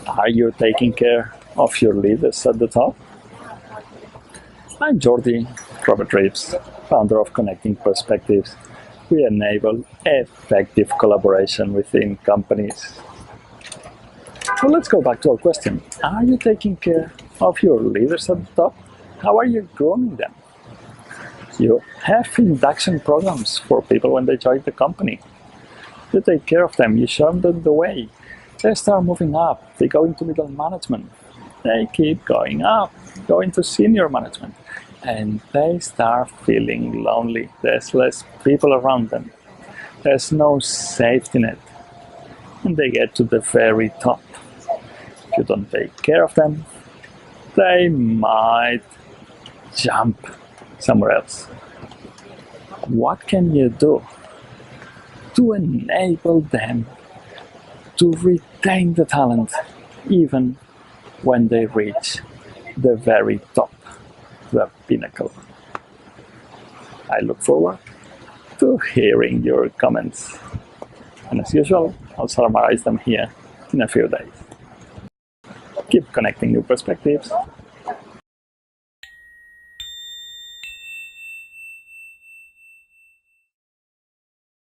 Are you taking care of your leaders at the top? I'm Jordi, Robert Reeves, founder of Connecting Perspectives. We enable effective collaboration within companies. So let's go back to our question. Are you taking care of your leaders at the top? How are you grooming them? You have induction programs for people when they join the company. You take care of them, you show them the way. They start moving up, they go into middle management. They keep going up, go into senior management. And they start feeling lonely. There's less people around them. There's no safety net. And they get to the very top. If you don't take care of them, they might jump somewhere else. What can you do to enable them to retain the talent even when they reach the very top, the pinnacle? I look forward to hearing your comments. And as usual, I'll summarize them here in a few days. Keep connecting new perspectives.